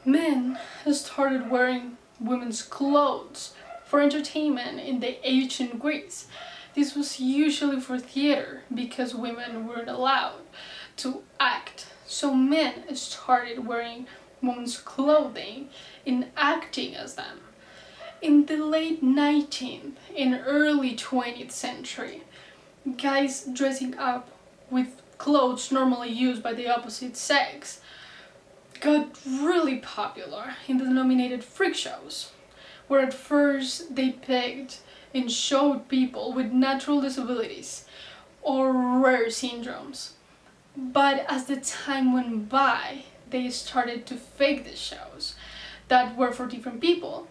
Men started wearing women's clothes for entertainment in the ancient Greece. This was usually for theater because women weren't allowed to act. So men started wearing women's clothing and acting as them. In the late 19th and early 20th century, guys dressing up with clothes normally used by the opposite sex got really popular in the denominated freak shows, where at first they picked and showed people with natural disabilities or rare syndromes. But as the time went by, they started to fake the shows that were for different people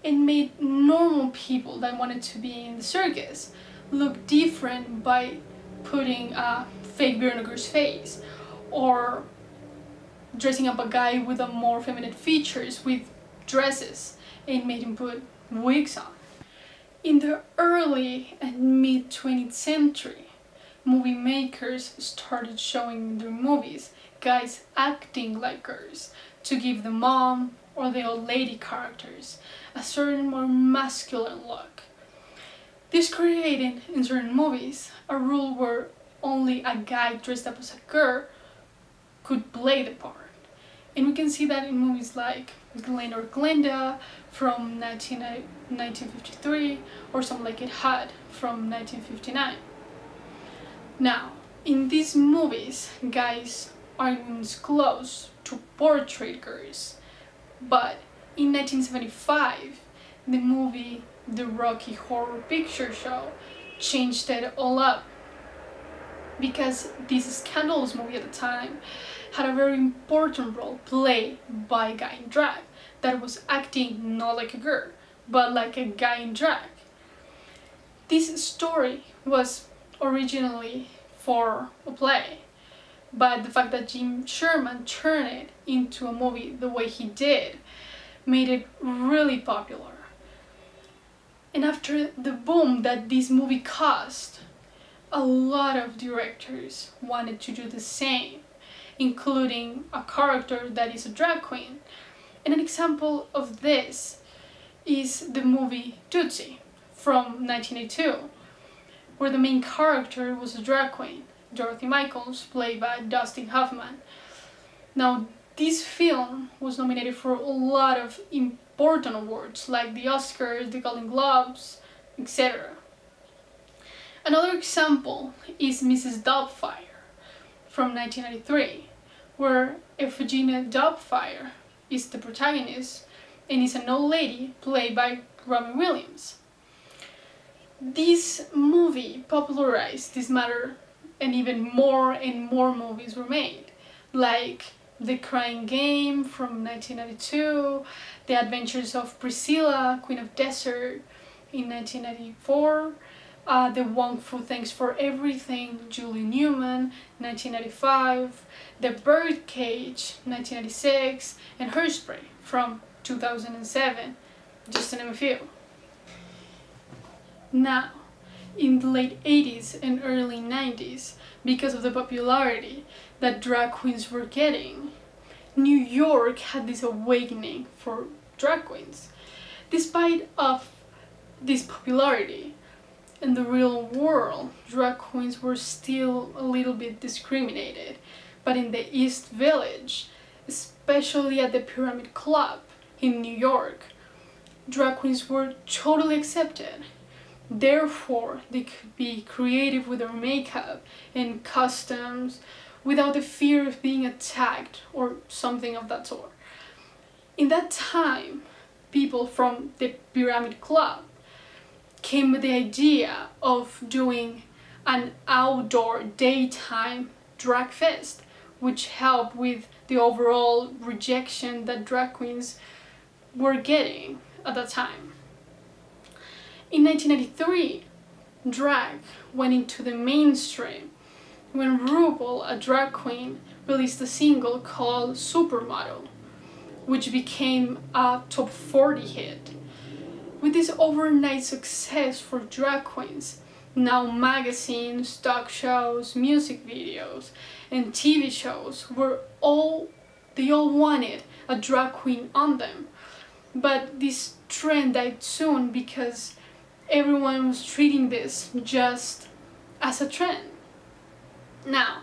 and made normal people that wanted to be in the circus look different by putting a fake vinegar's face or dressing up a guy with a more feminine features with dresses and made him put wigs on. In the early and mid 20th century, movie makers started showing in their movies guys acting like girls to give the mom or the old lady characters a certain more masculine look. This created in certain movies a rule where only a guy dressed up as a girl could play the part. And we can see that in movies like Glenda or Glenda from 1953 or Some Like It Hot from 1959. Now, in these movies, guys are in women's clothes to portray girls. But in 1975, the movie The Rocky Horror Picture Show changed it all up, because this scandalous movie at the time had a very important role played by a guy in drag that was acting not like a girl, but like a guy in drag. This story was originally for a play, but the fact that Jim Sherman turned it into a movie the way he did made it really popular. And after the boom that this movie caused, a lot of directors wanted to do the same, including a character that is a drag queen. And an example of this is the movie Tootsie from 1982, where the main character was a drag queen, Dorothy Michaels, played by Dustin Hoffman. Now, this film was nominated for a lot of important awards like the Oscars, the Golden Globes, etc. Another example is Mrs. Doubtfire from 1993, where Eugenia Doubtfire is the protagonist and is an old lady played by Robin Williams. This movie popularized this matter, and even more and more movies were made, like The Crying Game from 1992, The Adventures of Priscilla, Queen of Desert in 1994, The Wong Fu Thanks for Everything, Julie Newman, 1995, The Birdcage, 1996, and Hairspray from 2007, just to name a few. Now, in the late 80s and early 90s, because of the popularity that drag queens were getting, New York had this awakening for drag queens. Despite of this popularity, in the real world, drag queens were still a little bit discriminated, but in the East Village, especially at the Pyramid Club in New York, drag queens were totally accepted. Therefore, they could be creative with their makeup and costumes without the fear of being attacked or something of that sort. In that time, people from the Pyramid Club came with the idea of doing an outdoor daytime drag fest, which helped with the overall rejection that drag queens were getting at that time. In 1993, drag went into the mainstream when RuPaul, a drag queen, released a single called Supermodel, which became a top 40 hit. With this overnight success for drag queens, now magazines, talk shows, music videos, and TV shows were all They all wanted a drag queen on them. But this trend died soon because everyone was treating this just as a trend. Now,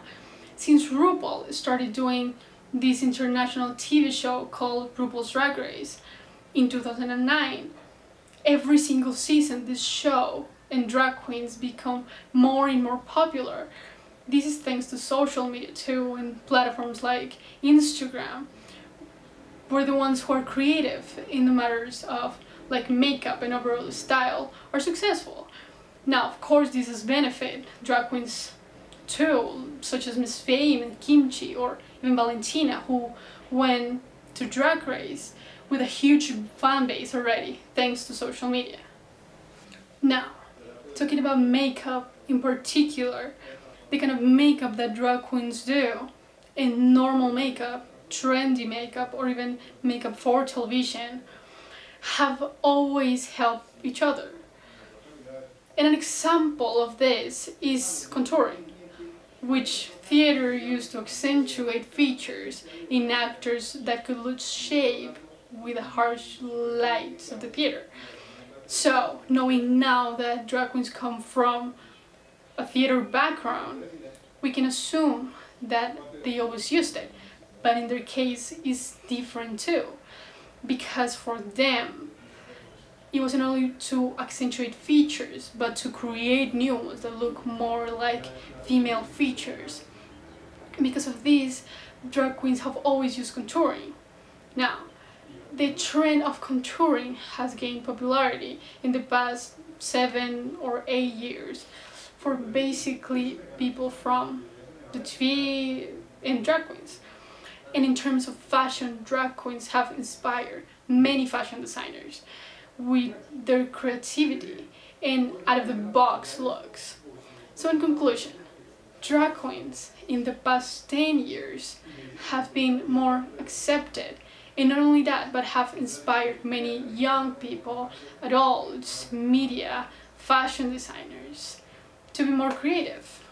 since RuPaul started doing this international TV show called RuPaul's Drag Race in 2009, every single season this show and drag queens become more and more popular. This is thanks to social media too, and platforms like Instagram. We're the ones who are creative in the matters of like makeup and overall style are successful. Now, of course, this has benefit drag queens too, such as Miss Fame and Kimchi, or even Valentina, who went to Drag Race with a huge fan base already, thanks to social media. Now, talking about makeup in particular, the kind of makeup that drag queens do, and normal makeup, trendy makeup, or even makeup for television, have always helped each other. And an example of this is contouring, which theater used to accentuate features in actors that could lose shape with the harsh lights of the theater. So, knowing now that drag queens come from a theater background, we can assume that they always used it. But in their case, it's different too. Because for them, it wasn't only to accentuate features, but to create new ones that look more like female features. Because of this, drag queens have always used contouring. Now, the trend of contouring has gained popularity in the past 7 or 8 years for basically people from the TV and drag queens. And in terms of fashion, drag queens have inspired many fashion designers with their creativity and out-of-the-box looks. So in conclusion, drag queens in the past 10 years have been more accepted, and not only that, but have inspired many young people, adults, media, fashion designers to be more creative.